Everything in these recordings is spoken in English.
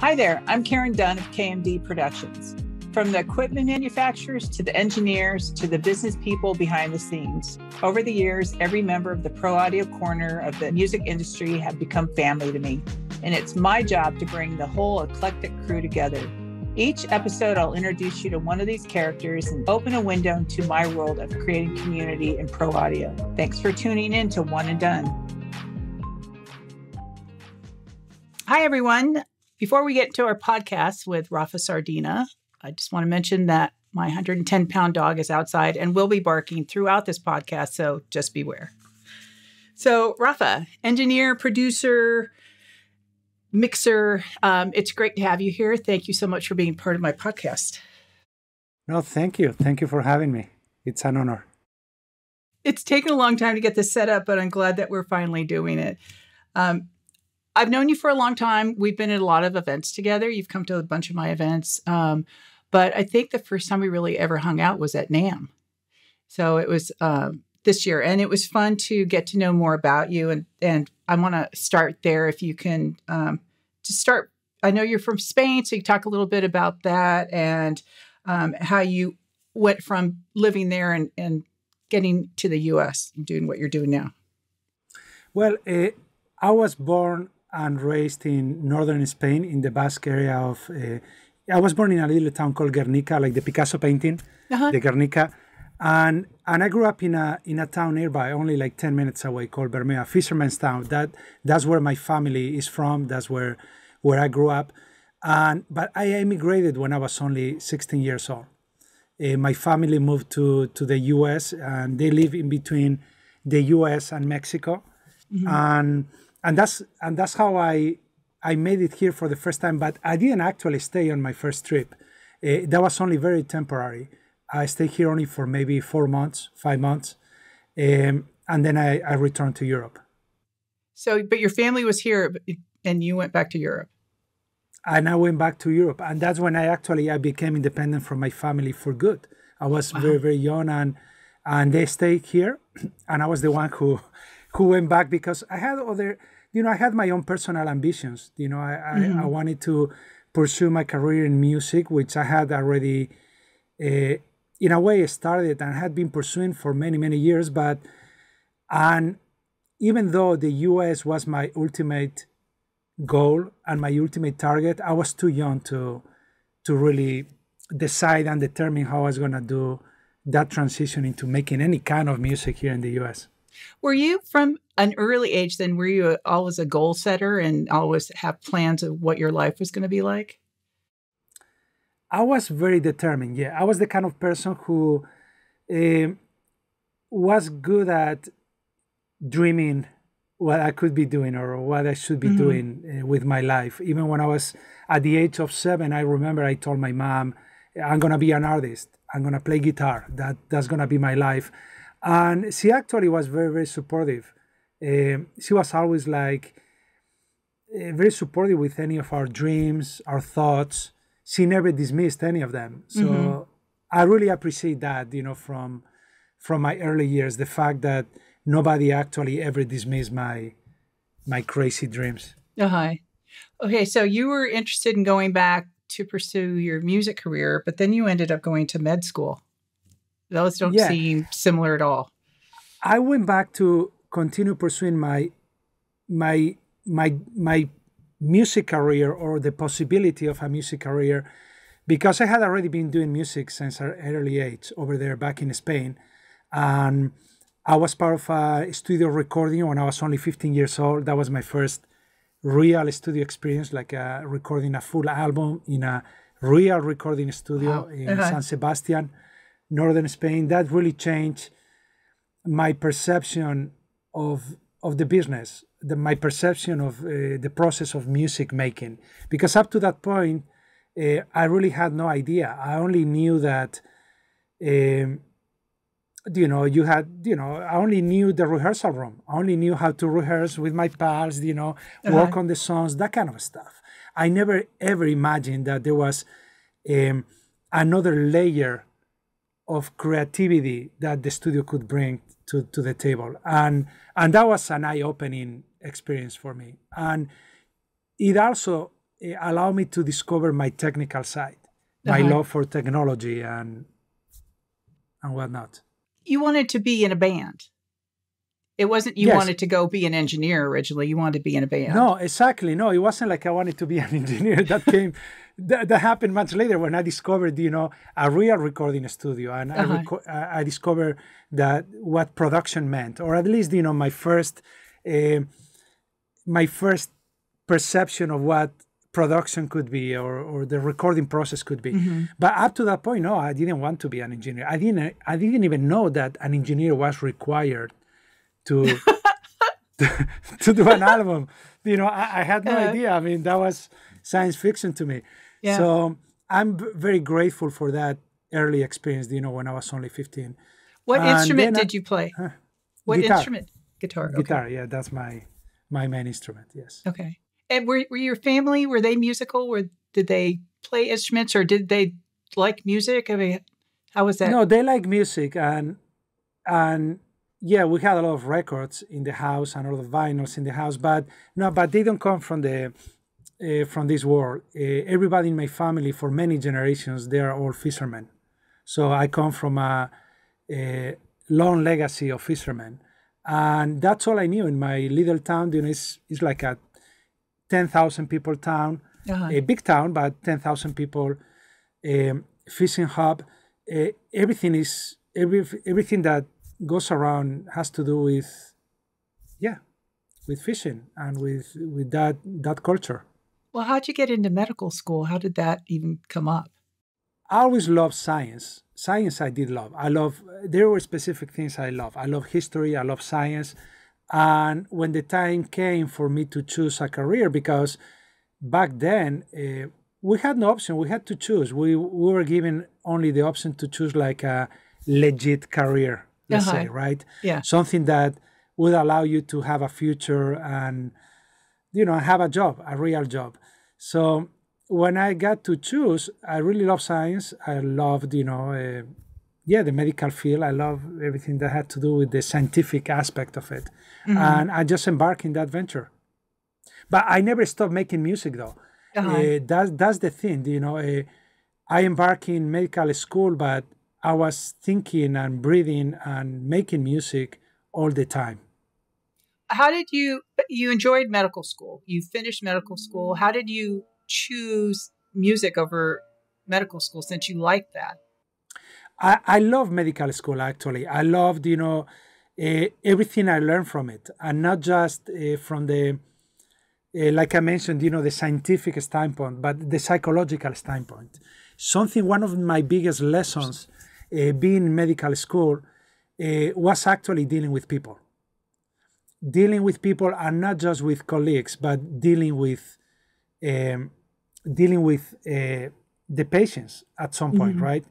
Hi there, I'm Karen Dunn of KMD Productions. From the equipment manufacturers to the engineers to the business people behind the scenes. Over the years, every member of the Pro Audio Corner of the music industry have become family to me, and it's my job to bring the whole eclectic crew together. Each episode, I'll introduce you to one of these characters and open a window into my world of creating community in pro audio. Thanks for tuning in to One and Dunn. Hi, everyone. Before we get into our podcast with Rafa Sardina, I just want to mention that my 110-pound dog is outside and will be barking throughout this podcast, so just beware. So, Rafa, engineer, producer, mixer, it's great to have you here. Thank you so much for being part of my podcast. No, thank you. Thank you for having me. It's an honor. It's taken a long time to get this set up, but I'm glad that we're finally doing it. I've known you for a long time. We've been at a lot of events together. You've come to a bunch of my events. But I think the first time we really ever hung out was at NAMM. So it was this year. And it was fun to get to know more about you. And I want to start there if you can just start. I know you're from Spain, so you talk a little bit about that and how you went from living there and getting to the U.S. and doing what you're doing now. Well, I was born and raised in northern Spain in the Basque area of... I was born in a little town called Guernica, like the Picasso painting, the Guernica. And I grew up in a town nearby, only like 10 minutes away, called Bermea, fisherman's town. That's where my family is from. That's where I grew up. But I immigrated when I was only 16 years old. My family moved to the U.S. and they live in between the U.S. and Mexico. Mm-hmm. And that's how I made it here for the first time, but I didn't actually stay on my first trip. That was only very temporary. I stayed here only for maybe 4 months, 5 months, and then I returned to Europe. So, but your family was here, and you went back to Europe. And I went back to Europe, and that's when I became independent from my family for good. I was very, very young, and they stayed here, and I was the one who went back because I had I had my own personal ambitions. I wanted to pursue my career in music, which I had already, in a way, started and had been pursuing for many, many years. And even though the US was my ultimate goal and my ultimate target, I was too young to really decide and determine how I was going to do that transition into making any kind of music here in the US. Were you from an early age then, were you always a goal setter and always have plans of what your life was going to be like? I was very determined, yeah. I was the kind of person who was good at dreaming what I could be doing or what I should be doing with my life. Even when I was at the age of 7, I remember I told my mom, I'm going to be an artist. I'm going to play guitar. That's going to be my life. And she actually was very, very supportive. She was always like very supportive with any of our dreams, our thoughts. She never dismissed any of them. So I really appreciate that, from my early years, the fact that nobody actually ever dismissed my crazy dreams. Okay, so you were interested in going back to pursue your music career, but then you ended up going to med school. Those don't seem similar at all. I went back to continue pursuing my music career, or the possibility of a music career, because I had already been doing music since an early age over there back in Spain. And I was part of a studio recording when I was only 15 years old. That was my first real studio experience, like recording a full album in a real recording studio in San Sebastian, northern Spain. That really changed my perception of the business, my perception of the process of music making. Because up to that point, I really had no idea. I only knew that, I only knew the rehearsal room. I only knew how to rehearse with my pals, work on the songs, that kind of stuff. I never ever imagined that there was another layer of creativity that the studio could bring to the table. And that was an eye-opening experience for me. And it also allowed me to discover my technical side, my love for technology and whatnot. You wanted to be in a band. It wasn't you wanted to go be an engineer originally. You wanted to be in a band. No, exactly. No, it wasn't like I wanted to be an engineer. That came, that happened much later when I discovered, a real recording studio, and I discovered that what production meant, or at least, my first perception of what production could be, or the recording process could be. But up to that point, no, I didn't want to be an engineer. I didn't even know that an engineer was required to to do an album. I had no idea. I mean, that was science fiction to me. Yeah. So I'm very grateful for that early experience, when I was only 15. What instrument did you play? What guitar. Instrument? Guitar. Okay. Guitar, yeah, that's my main instrument, yes. Okay. And were your family, were they musical? Did they play instruments, or did they like music? I mean, how was that? No, they like music, and yeah, we had a lot of records in the house and a lot of vinyls in the house, but they don't come from this world. Everybody in my family, for many generations, they are all fishermen. So I come from a long legacy of fishermen, and that's all I knew in my little town. It's like a 10,000 people town, a big town, but 10,000 people, fishing hub. Everything that goes around has to do with fishing and with that culture. Well, how'd you get into medical school? How did that even come up? I always loved science. Science I did love. There were specific things I love. I love history, I love science. And when the time came for me to choose a career, because back then we had no option, we had to choose. We were given only the option to choose like a legit career, let's say, right? Yeah. Something that would allow you to have a future and, have a job, a real job. So when I got to choose, I really love science. I loved, the medical field. I love everything that had to do with the scientific aspect of it. And I just embarked in that venture. But I never stopped making music, though. That's the thing, I embarked in medical school, but I was thinking and breathing and making music all the time. How did you enjoyed medical school? You finished medical school. How did you choose music over medical school, since you liked that? I love medical school, actually. I loved, everything I learned from it. And not just from the, like I mentioned, the scientific standpoint, but the psychological standpoint. One of my biggest lessons being in medical school was actually dealing with people. Dealing with people, and not just with colleagues, but dealing with the patients at some point, right?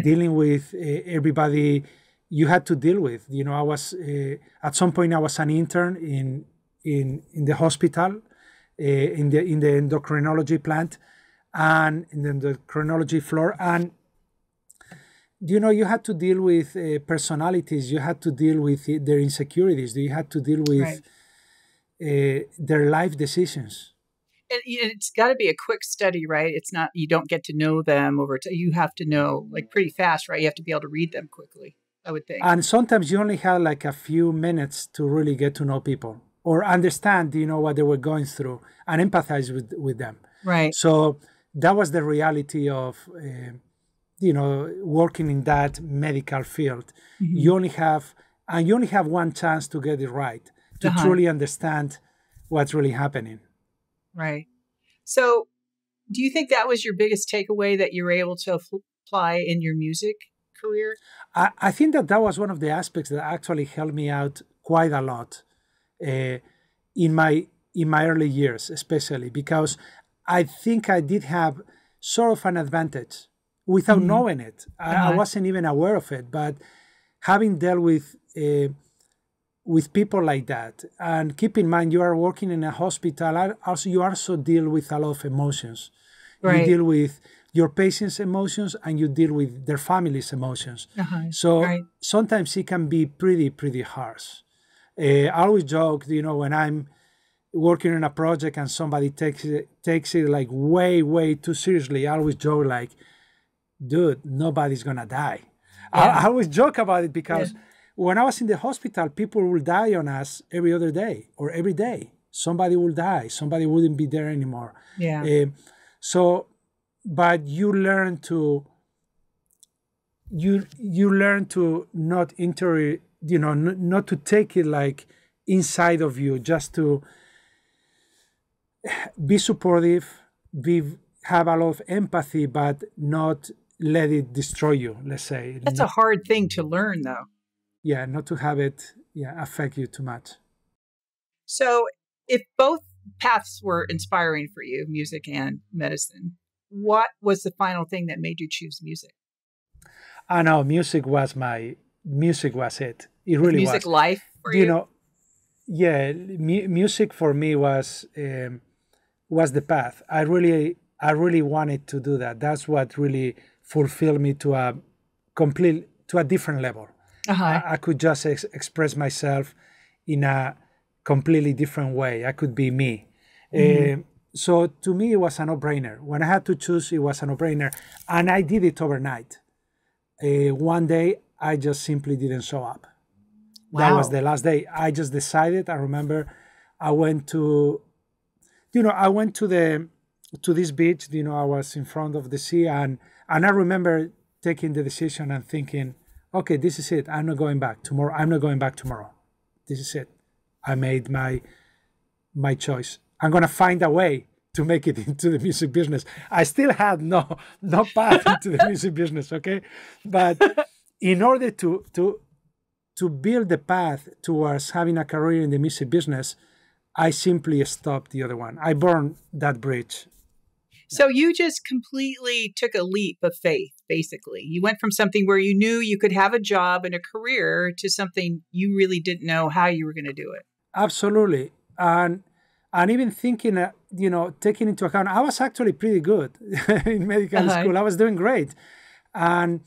Dealing with everybody you had to deal with. I was at some point I was an intern in the hospital, in the endocrinology plant, and in the endocrinology floor, and you had to deal with personalities. You had to deal with their insecurities. You had to deal with their life decisions. And it's got to be a quick study, right? It's not, you don't get to know them over time. You have to know like pretty fast, right? You have to be able to read them quickly, I would think. And sometimes you only have like a few minutes to really get to know people or understand, what they were going through and empathize with them. Right. So that was the reality of, working in that medical field. You only have one chance to get it right, to truly understand what's really happening. Right. So do you think that was your biggest takeaway that you were able to apply in your music career? I think that was one of the aspects that actually helped me out quite a lot in my early years, especially because I think I did have sort of an advantage without knowing it. I wasn't even aware of it, but having dealt with people like that, and keep in mind you are working in a hospital, also you also deal with a lot of emotions. Right. You deal with your patients' emotions and you deal with their family's emotions. So sometimes it can be pretty harsh. I always joke, when I'm working on a project and somebody takes it like way too seriously, I always joke like, dude, nobody's gonna die. I always joke about it because when I was in the hospital, people will die on us every other day or every day. Somebody will die. Somebody wouldn't be there anymore. Yeah. But you learn to not not to take it like inside of you, just to be supportive, have a lot of empathy, but not let it destroy you, let's say. That's a hard thing to learn, though. Yeah, not to have it affect you too much. So if both paths were inspiring for you, music and medicine, what was the final thing that made you choose music? I know music was it. It really was. Music life for you? Music for me was the path. I really wanted to do that. That's what really fulfilled me to a different level. I could just express myself in a completely different way. I could be me. Mm-hmm. So to me, it was a no-brainer. When I had to choose, it was a no-brainer. And I did it overnight. One day, I just simply didn't show up. Wow. That was the last day. I just decided. I remember I went to this beach. I was in front of the sea, and I remember taking the decision and thinking, okay, this is it. I'm not going back tomorrow. I'm not going back tomorrow. This is it. I made my choice. I'm gonna find a way to make it into the music business. I still had no path into the music business, okay? But in order to build the path towards having a career in the music business, I simply stopped the other one. I burned that bridge. So you just completely took a leap of faith, basically. You went from something where you knew you could have a job and a career to something you really didn't know how you were going to do it. Absolutely. And even thinking, taking into account, I was actually pretty good in medical school. I was doing great. And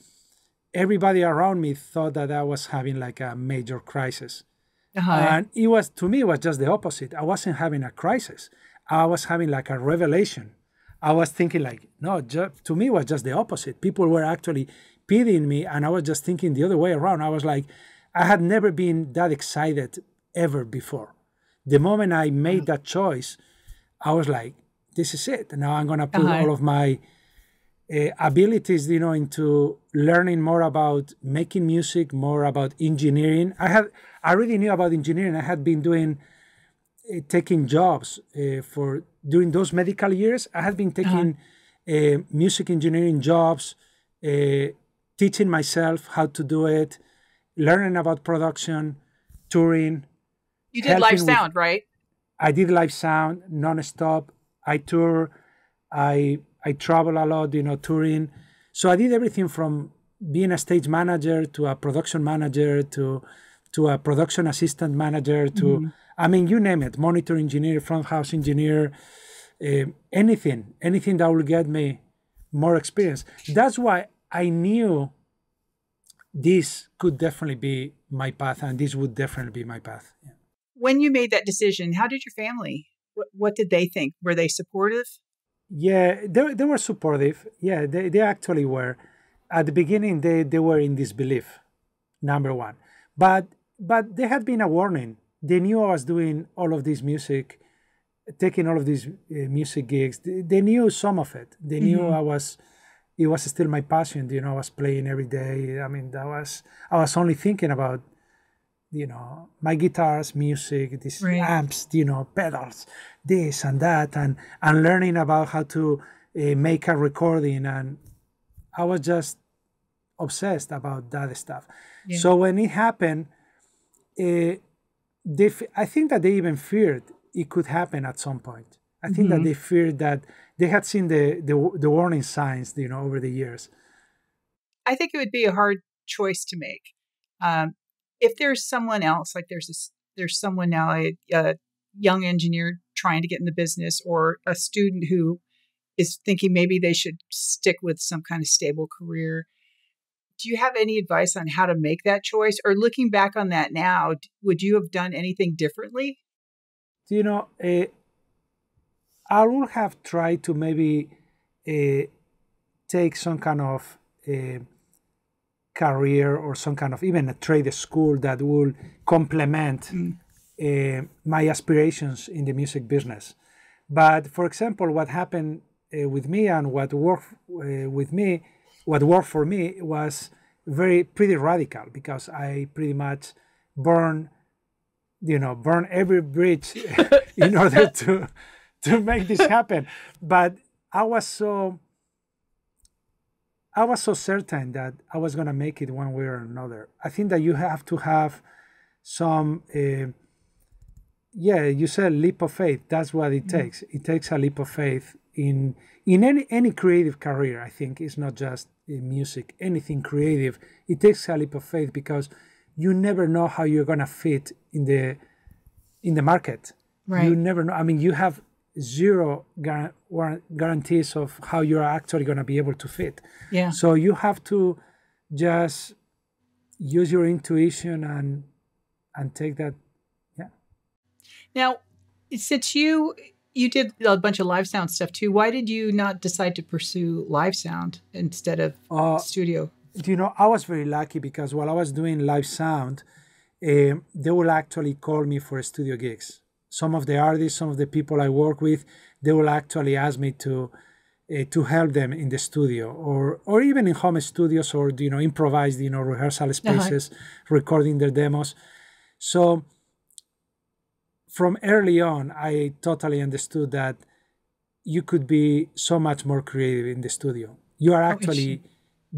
everybody around me thought that I was having like a major crisis. And to me, it was just the opposite. I wasn't having a crisis. I was having like a revelation. I was thinking like, no, to me, it was just the opposite. People were actually pitying me, and I was just thinking the other way around. I was like, I had never been that excited ever before. The moment I made that choice, I was like, this is it. Now I'm going to put all of my abilities, into learning more about making music, more about engineering. I already knew about engineering. I had been taking jobs during those medical years. I had been taking music engineering jobs, teaching myself how to do it, learning about production, touring. You did live sound, right? I did live sound nonstop. I tour. I travel a lot, touring. So I did everything from being a stage manager to a production manager to a production assistant manager to, you name it, monitor engineer, front house engineer, anything that will get me more experience. That's why I knew this could definitely be my path, and this would definitely be my path. Yeah. When you made that decision, how did your family, what did they think? Were they supportive? Yeah, they were supportive. Yeah, they actually were. At the beginning, they were in disbelief, number one. But there had been a warning. They knew I was doing all of this music, taking all of these music gigs. They knew some of it. They knew it was still my passion. I was playing every day. I was only thinking about, my guitars, music, these amps, pedals, this and that, and learning about how to make a recording. And I was just obsessed about that stuff. Yeah. So when it happened, I think that they even feared it could happen at some point. I think that they feared that they had seen the warning signs, over the years. I think it would be a hard choice to make. If there's someone else, like there's someone now, a young engineer trying to get in the business, or a student who is thinking maybe they should stick with some kind of stable career. Do you have any advice on how to make that choice? Or looking back on that now, would you have done anything differently? you know, I would have tried to maybe take some kind of career or some kind of even a trade school that will complement my aspirations in the music business. But for example, what happened with me and what worked for me was pretty radical, because I pretty much burn every bridge in order to make this happen. But I was so certain that I was going to make it one way or another. I think that you have to have some, you said leap of faith. That's what it takes. It takes a leap of faith in any creative career. I think it's not just in music, anything creative. It takes a leap of faith, because you never know how you're going to fit in the market. Right. You never know. I mean, you have zero guarantees of how you're actually going to be able to fit. Yeah. So you have to just use your intuition and take that. Yeah. Now, since you did a bunch of live sound stuff too, why did you not decide to pursue live sound instead of studio? You know, I was very lucky, because while I was doing live sound, they will actually call me for studio gigs. Some of the artists, some of the people I work with, they will actually ask me to help them in the studio, or even in home studios, or improvised rehearsal spaces, recording their demos. So from early on, I totally understood that you could be so much more creative in the studio. You are actually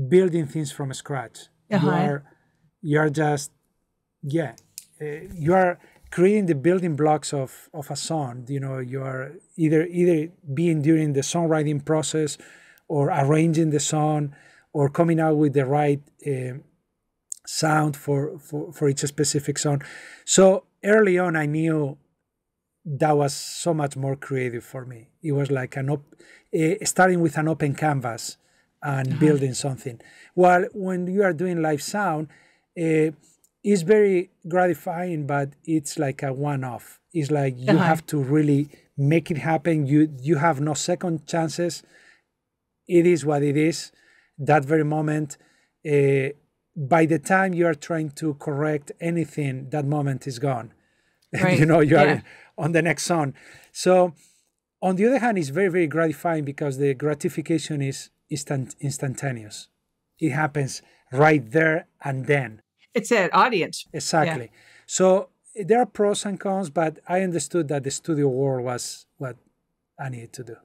building things from scratch. You are just you are creating the building blocks of a song. You are either being during the songwriting process, or arranging the song, or coming out with the right sound for each specific song. So early on, I knew that was so much more creative for me. It was like starting with an open canvas and building something. While when you are doing live sound, it's very gratifying, but it's like a one-off. It's like you have to really make it happen. You have no second chances. It is what it is. That very moment, by the time you are trying to correct anything, that moment is gone. Right. You are on the next song. So on the other hand, it's very, very gratifying, because the gratification is instantaneous. It happens right there and then. It's that audience. Exactly. Yeah. So there are pros and cons, but I understood that the studio world was what I needed to do.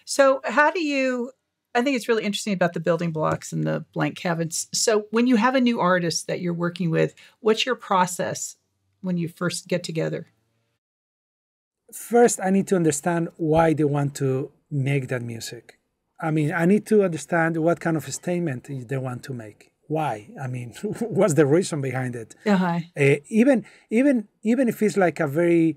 So I think it's really interesting about the building blocks and the blank canvas. So when you have a new artist that you're working with, what's your process when you first get together? First, I need to understand why they want to make that music. I mean, I need to understand what kind of a statement they want to make. Why? I mean, what's the reason behind it? Even if it's like a very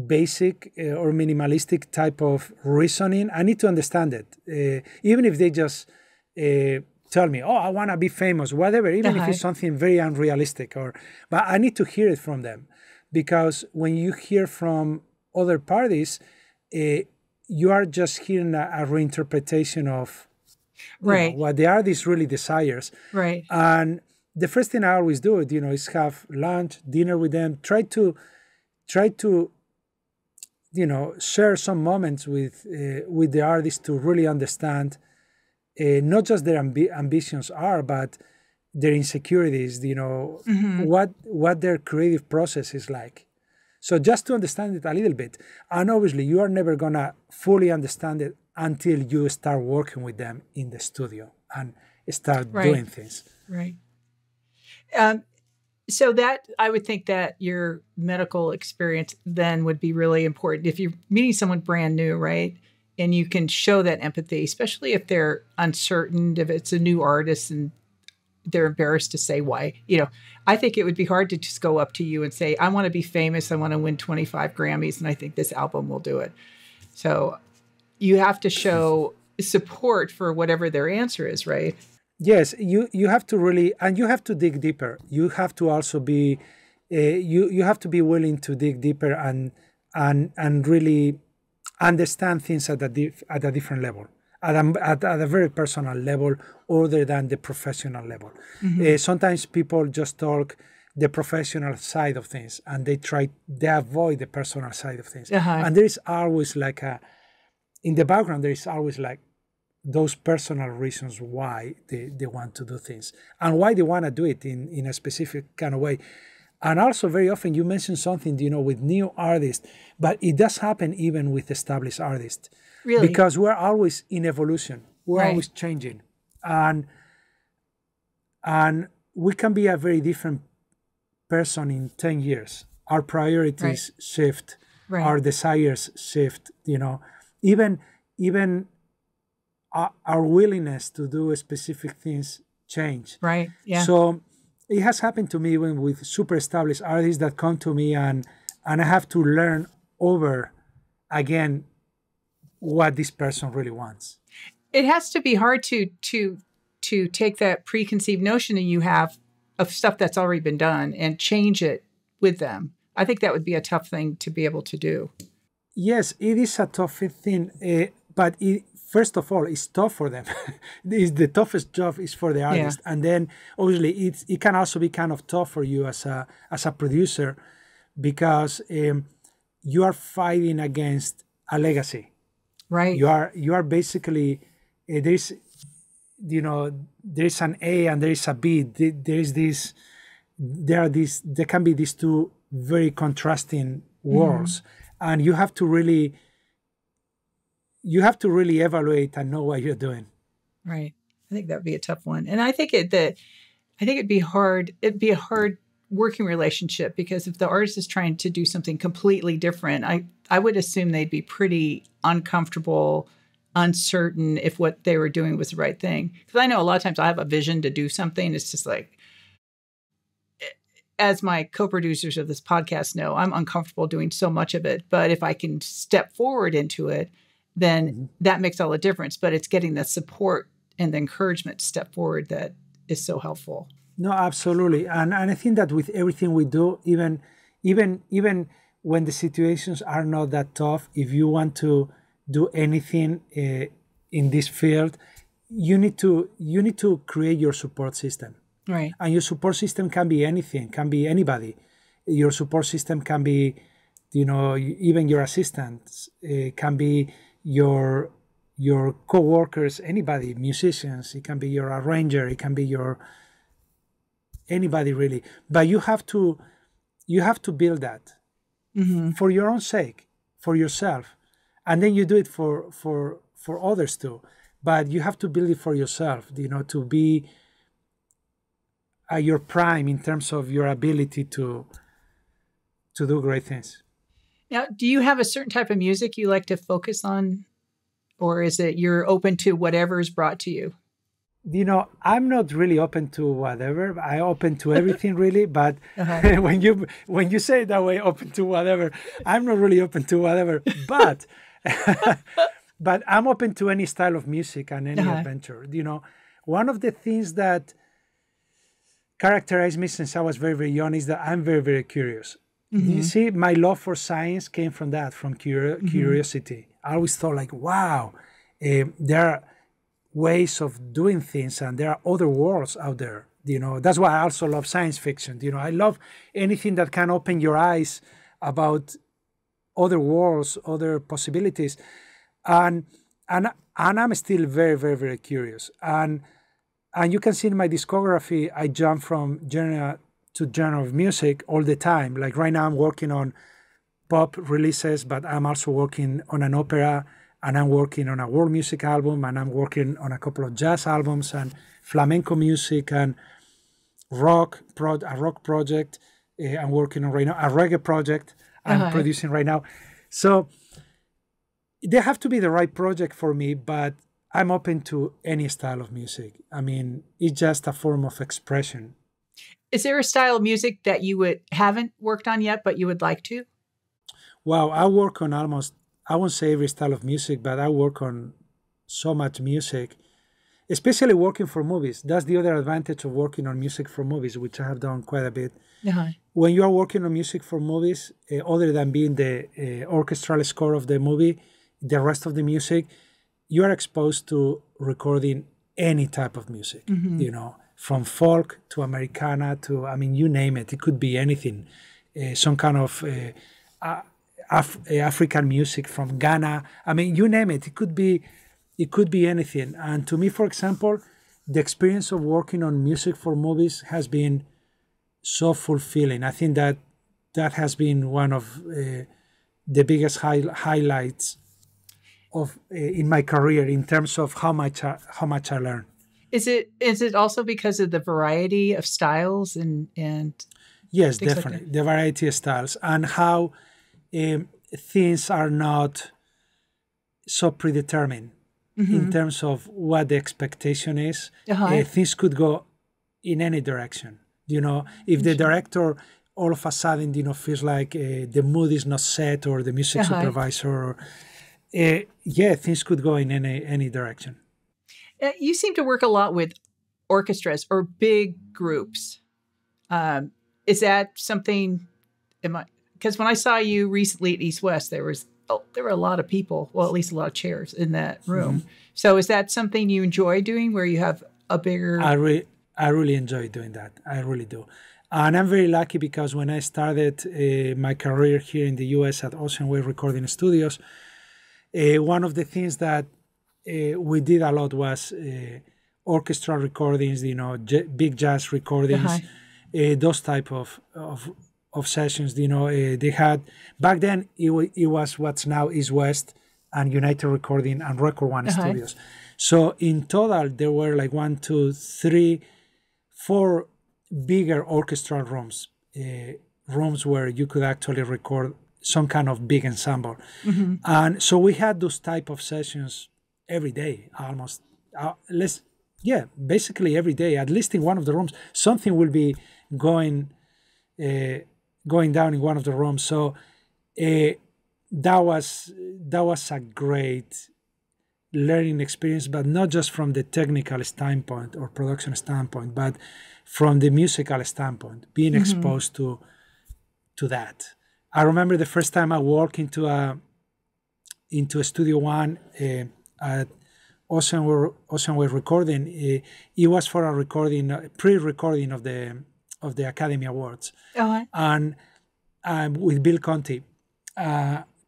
basic or minimalistic type of reasoning, I need to understand it. Even if they just tell me, "Oh, I want to be famous," whatever. Even if it's something very unrealistic, but I need to hear it from them, because when you hear from other parties, you are just hearing a reinterpretation of what the artist really desires. Right. And the first thing I always do, is have lunch, dinner with them. Try to, share some moments with the artist to really understand not just their ambitions are, but their insecurities. What their creative process is like. So just to understand it a little bit. And obviously, you are never gonna fully understand it until you start working with them in the studio and start doing things. Right. So that, I would think that your medical experience then would be really important if you're meeting someone brand new, right? And you can show that empathy, especially if they're uncertain, if it's a new artist and they're embarrassed to say why. I think it would be hard to just go up to you and say, I want to be famous. I want to win 25 Grammys. And I think this album will do it. So you have to show support for whatever their answer is, right? Yes, you have to really, and you have to dig deeper. You have to also be, you have to be willing to dig deeper and and really understand things at a different level, at a very personal level, other than the professional level. Sometimes people just talk the professional side of things, and they avoid the personal side of things. And there is always like in the background, there is always like those personal reasons why they want to do things and why they want to do it in a specific kind of way. And also very often you mentioned something, with new artists, but it does happen even with established artists. Really? Because we're always in evolution. We're always changing. And we can be a very different person in 10 years. Our priorities shift. Our desires shift, Even our willingness to do specific things change. Right, yeah. So it has happened to me even with super established artists that come to me and I have to learn over again what this person really wants. It has to be hard to take that preconceived notion that you have of stuff that's already been done and change it with them. I think that would be a tough thing to be able to do. Yes, it is a tough thing, but first of all, it's tough for them. The toughest job is for the artist, and then obviously it can also be kind of tough for you as a producer, because you are fighting against a legacy. Right. You are basically there's an A and there is a B. There can be these two very contrasting worlds, and you have to really evaluate and know what you're doing. Right. I think that would be a tough one. And I think it'd be hard. It'd be a hard working relationship, because if the artist is trying to do something completely different, I would assume they'd be pretty uncomfortable, uncertain if what they were doing was the right thing. Because I know a lot of times I have a vision to do something. It's just like, as my co-producers of this podcast know, I'm uncomfortable doing so much of it. But if I can step forward into it, then that makes all the difference. But it's getting the support and the encouragement to step forward that is so helpful. No, absolutely. And I think that with everything we do, even when the situations are not that tough, if you want to do anything in this field, you need to create your support system. Right. And your support system can be anything, can be anybody. Your support system can be, even your assistants, can be your co-workers, anybody, musicians, it can be your arranger, it can be your anybody really. But you have to build that for your own sake, for yourself. And then you do it for others too. But you have to build it for yourself, to be at your prime in terms of your ability to do great things. Now, do you have a certain type of music you like to focus on? Or is it you're open to whatever is brought to you? I'm not really open to whatever. I'm open to everything really. But when you say it that way, open to whatever, I'm not really open to whatever. But but I'm open to any style of music and any adventure. One of the things that characterized me since I was very, very young is that I'm very, very curious. You see, my love for science came from that, from curiosity. I always thought like, wow, there are ways of doing things and there are other worlds out there. That's why I also love science fiction. I love anything that can open your eyes about other worlds, other possibilities. And I'm still very, very, very curious. And you can see in my discography, I jump from genre to genre of music all the time. Like right now I'm working on pop releases, but I'm also working on an opera, and I'm working on a world music album, and I'm working on a couple of jazz albums and flamenco music and a rock project. I'm working on right now, a reggae project I'm producing right now. So they have to be the right project for me, but I'm open to any style of music. I mean, it's just a form of expression. Is there a style of music that you haven't worked on yet, but you would like to? Wow, I work on almost, I won't say every style of music, but I work on so much music. especially working for movies. That's the other advantage of working on music for movies, which I have done quite a bit. When you are working on music for movies, other than being the orchestral score of the movie, the rest of the music, you are exposed to recording any type of music, you know, from folk to Americana to, I mean, you name it. It could be anything. Some kind of African music from Ghana. I mean, you name it. It could be anything. And to me, for example, the experience of working on music for movies has been so fulfilling. I think that has been one of the biggest highlights of in my career in terms of how much I learned. Is it also because of the variety of styles and yes, definitely like the variety of styles and how things are not so predetermined in terms of what the expectation is. Things could go in any direction. You know, if the director all of a sudden, you know, feels like the mood is not set, or the music supervisor, or, things could go in any direction. You seem to work a lot with orchestras or big groups. Is that something? Because when I saw you recently at East West, there were a lot of people. Well, at least a lot of chairs in that room. So is that something you enjoy doing, where you have a bigger? I really enjoy doing that. I really do. And I'm very lucky because when I started my career here in the U.S. at Ocean Wave Recording Studios, one of the things that we did a lot was orchestral recordings, you know, big jazz recordings, those type of sessions. You know, they had, back then it was what's now East West and United Recording and Record One Studios. So in total, there were like 1, 2, 3, 4 bigger orchestral rooms, rooms where you could actually record some kind of big ensemble. And so we had those type of sessions every day, almost. Basically every day, at least in one of the rooms, something will be going down in one of the rooms. So that was a great learning experience, but not just from the technical standpoint or production standpoint, but from the musical standpoint, being exposed to that. I remember the first time I walked into a Studio One at Ocean Wave Recording. It was for a recording, pre-recording of the Academy Awards, and with Bill Conti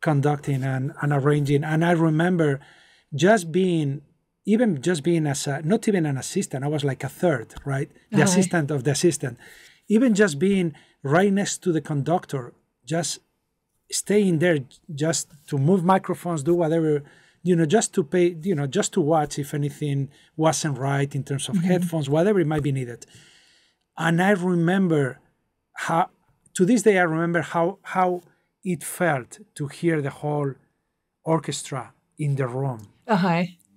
conducting and arranging. And I remember just being as not even an assistant. I was like a third, right? The assistant of the assistant. Even just being right next to the conductor, just staying there, just to move microphones, do whatever, you know, just to pay, you know, just to watch if anything wasn't right in terms of headphones, whatever it might be needed. And I remember how, to this day, I remember how it felt to hear the whole orchestra in the room.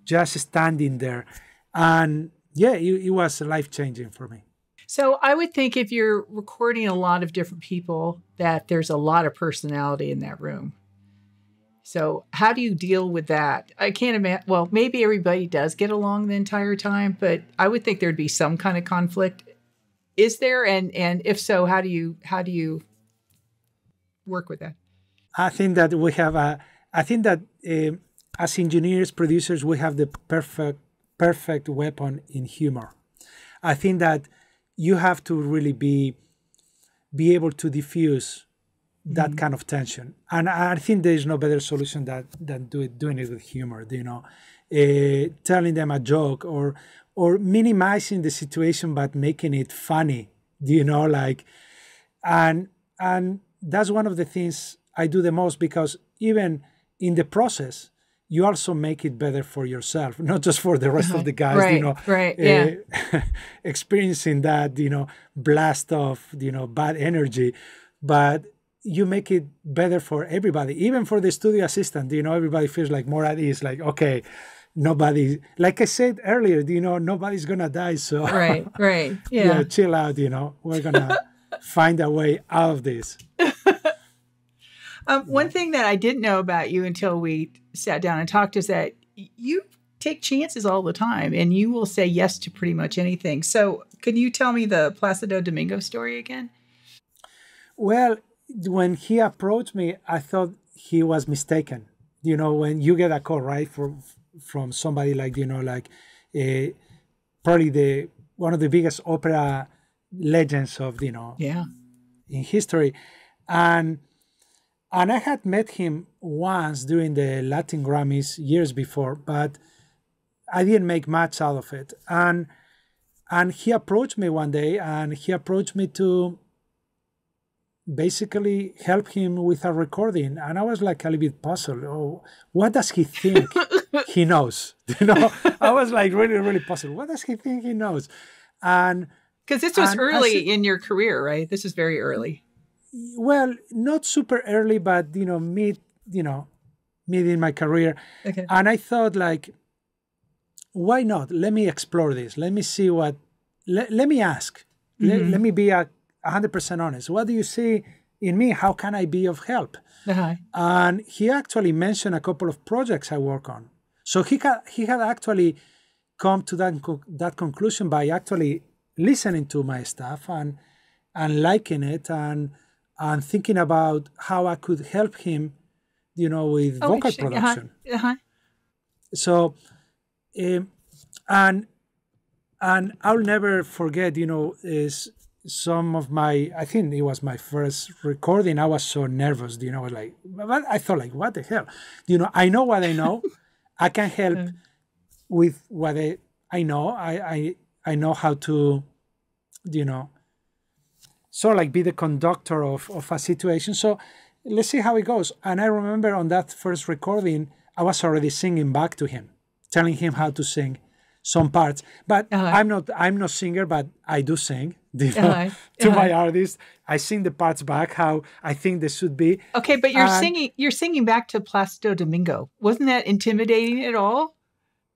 Just standing there. And it was life-changing for me. So I would think if you're recording a lot of different people, that there's a lot of personality in that room. So how do you deal with that? I can't imagine, well, maybe everybody does get along the entire time, but I would think there'd be some kind of conflict. Is there? And if so, how do you work with that? I think that we have as engineers, producers, we have the perfect weapon in humor. I think that you have to really be able to diffuse that kind of tension. And I think there is no better solution than doing it with humor, you know, telling them a joke or minimizing the situation but making it funny, you know, like, and that's one of the things I do the most, because even in the process, you also make it better for yourself, not just for the rest of the guys, you know, experiencing that, you know, blast of, you know, bad energy, but you make it better for everybody, even for the studio assistant, you know, everybody feels like more at ease, like, okay, nobody, like I said earlier, you know, nobody's going to die. So yeah, chill out, you know, we're going to find a way out of this. One thing that I didn't know about you until we sat down and talked is that you take chances all the time, and you will say yes to pretty much anything. So can you tell me the Plácido Domingo story again? Well, when he approached me, I thought he was mistaken. You know, when you get a call, right, from somebody like, you know, like probably one of the biggest opera legends of, you know, in history. And I had met him once during the Latin Grammys years before, but I didn't make much out of it. And he approached me one day, and he approached me to basically help him with a recording. And I was like a little bit puzzled. Oh, what does he think he knows? You know, I was like really, really puzzled. What does he think he knows? And because this was early in your career, right? This is very early. Well, not super early, but, you know, mid in my career. Okay. And I thought, like, why not? Let me explore this. Let me see what, let me ask. Mm-hmm. Let me be 100% honest. What do you see in me? How can I be of help? Uh-huh. And he actually mentioned a couple of projects I work on. So he had actually come to that conclusion by actually listening to my stuff and liking it and thinking about how I could help him, you know, with vocal production. Uh-huh. So, and I'll never forget, you know, is some of my, I think it was my first recording. I was so nervous, you know, like, I thought, like, what the hell? You know, I know what I know. I can help with what I know. I know how to, you know, sort of like be the conductor of a situation. So let's see how it goes. And I remember on that first recording, I was already singing back to him, telling him how to sing some parts. But I'm not a singer, but I do sing. You know, to my artists, I sing the parts back how I think they should be. Okay, but you're singing back to Plácido Domingo. Wasn't that intimidating at all?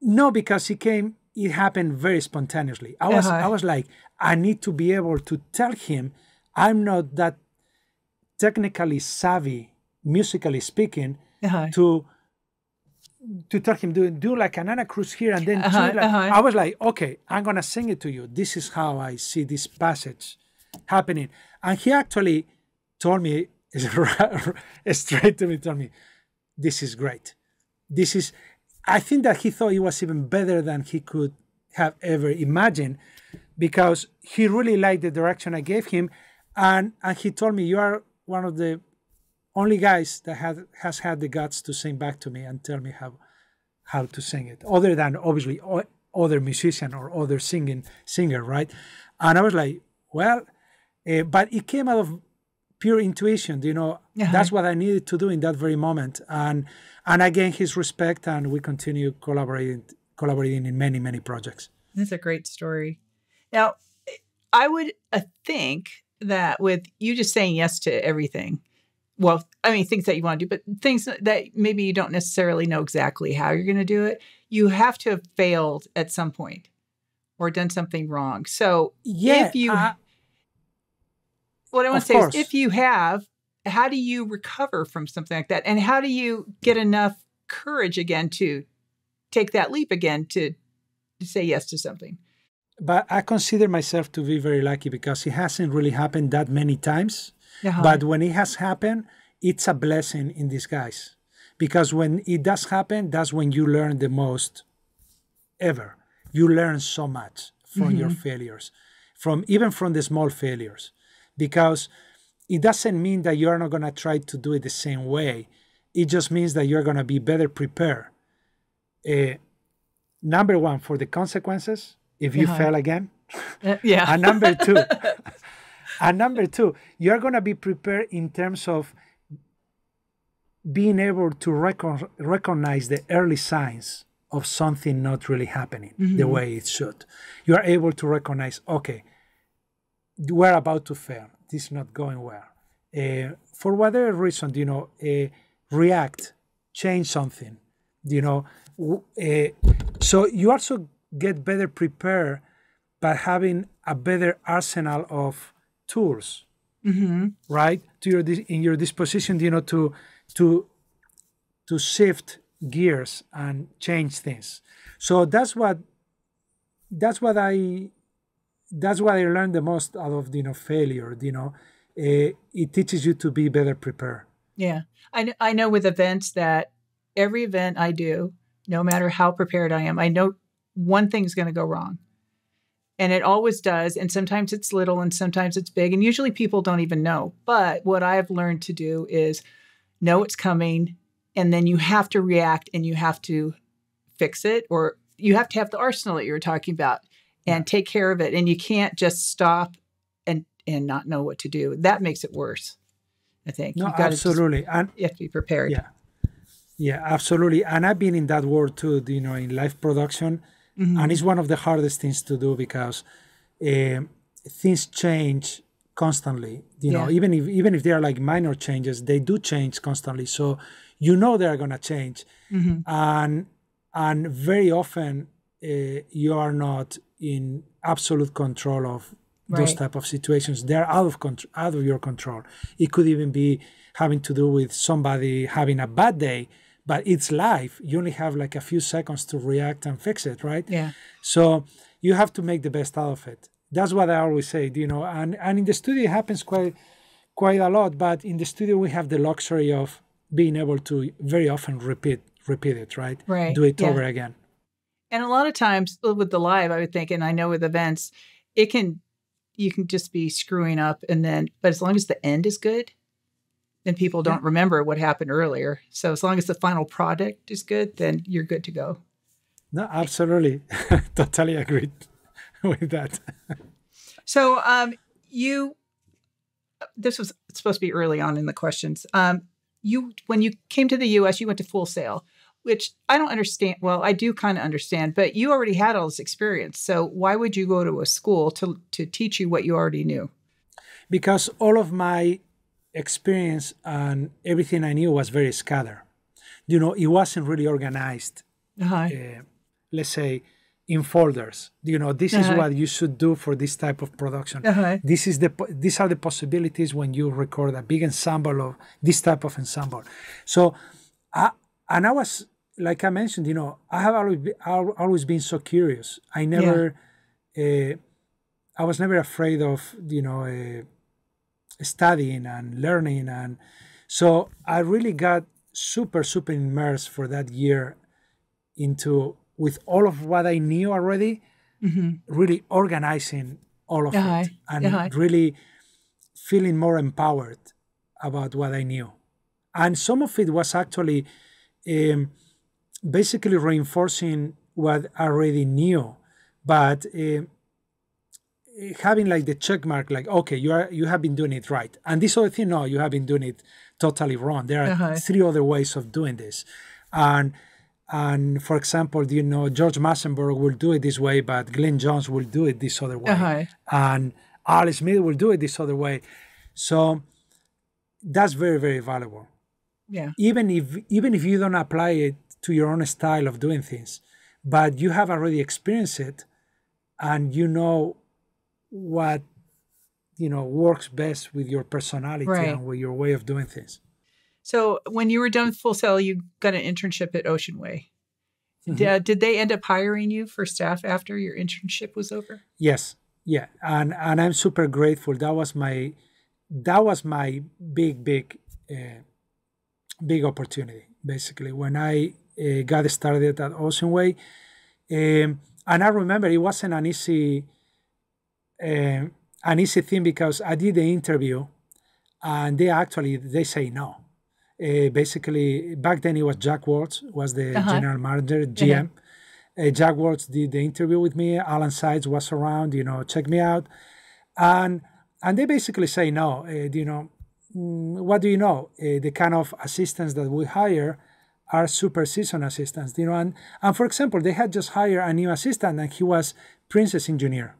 No, because it happened very spontaneously. I was like, I need to be able to tell him I'm not that technically savvy, musically speaking, to tell him do like an Anna Cruz here and then I was like, okay, I'm gonna sing it to you. This is how I see this passage happening. And he actually told me straight to me, told me, this is great. I think that he thought it was even better than he could have ever imagined, because he really liked the direction I gave him. And he told me, you are one of the only guys that has had the guts to sing back to me and tell me how to sing it, other than obviously other musician or other singer, right? And I was like, well, but it came out of pure intuition, you know. That's what I needed to do in that very moment. And again, his respect, and we continue collaborating in many, many projects. That's a great story. Now, I would think that with you just saying yes to everything, well, I mean, things that you want to do, but things that maybe you don't necessarily know exactly how you're going to do it, you have to have failed at some point or done something wrong. So if you, what I want to say is, if you have, how do you recover from something like that? And how do you get enough courage again to take that leap again to say yes to something? But I consider myself to be very lucky, because it hasn't really happened that many times. But when it has happened, it's a blessing in disguise. Because when it does happen, that's when you learn the most ever. You learn so much from your failures, even from the small failures. Because it doesn't mean that you're not going to try to do it the same way. It just means that you're going to be better prepared. Number one, for the consequences, if you fail again. And number two, you're going to be prepared in terms of being able to recognize the early signs of something not really happening the way it should. You are able to recognize, okay, we're about to fail. This is not going well. For whatever reason, you know, react, change something, you know. So you also get better prepared by having a better arsenal of tools, right, in your disposition, you know, to sift gears and change things. So that's what I learned the most out of failure. It teaches you to be better prepared. Yeah, I know with events that every event I do, no matter how prepared I am, I know one thing's going to go wrong. And it always does. And sometimes it's little and sometimes it's big. And usually people don't even know. But what I've learned to do is know it's coming. And then you have to react and you have to fix it. Or you have to have the arsenal that you were talking about and take care of it. And you can't just stop and not know what to do. That makes it worse, I think. No, absolutely. And you have to be prepared. Yeah. Yeah, absolutely. And I've been in that world too, in live production. Mm-hmm. And it's one of the hardest things to do because things change constantly. Even if they are like minor changes, they do change constantly. So they're going to change, and very often you are not in absolute control of those type of situations. They're out of your control. It could even be having to do with somebody having a bad day. But it's live. You only have like a few seconds to react and fix it, right? Yeah. So you have to make the best out of it. That's what I always say, and in the studio it happens quite a lot, but in the studio we have the luxury of being able to very often repeat it, right? Right. Do it over again. And a lot of times with the live, I would think, and I know with events, you can just be screwing up but as long as the end is good, then people don't remember what happened earlier. So as long as the final product is good, then you're good to go. No, absolutely. Totally agreed with that. So this was supposed to be early on in the questions. When you came to the U.S., you went to Full Sail, which I don't understand. Well, I do kind of understand, but you already had all this experience. So why would you go to a school to teach you what you already knew? Because all of my experience and everything I knew was very scattered. It wasn't really organized. Let's say in folders. This is what you should do for this type of production. These are the possibilities when you record a big ensemble of this type of ensemble. So, I was, like I mentioned, I have always been so curious. I was never afraid of studying and learning, and so I really got super immersed for that year with all of what I knew already, really organizing all of it and really feeling more empowered about what I knew. And some of it was actually basically reinforcing what I already knew, but having like the check mark, like, okay, you have been doing it right. And this other thing, no, you have been doing it totally wrong. There are 3 other ways of doing this. And for example, George Massenburg will do it this way, but Glenn Jones will do it this other way. And Al Smith will do it this other way. So that's very, very valuable. Yeah. Even if you don't apply it to your own style of doing things, but you have already experienced it and what works best with your personality and with your way of doing things. So when you were done with Full Sail, you got an internship at Ocean Way. Did they end up hiring you for staff after your internship was over? Yes. Yeah. And I'm super grateful. That was my big opportunity, basically, when I got started at Ocean Way. And I remember it wasn't an easy thing because I did the interview and they say no. Basically, back then it was Jack Waltz was the general manager, GM. Jack Waltz did the interview with me. Alan Sides was around, check me out. And they basically say no. What do you know? The kind of assistants that we hire are super seasoned assistants, and for example, they had just hired a new assistant and he was Princess Engineer.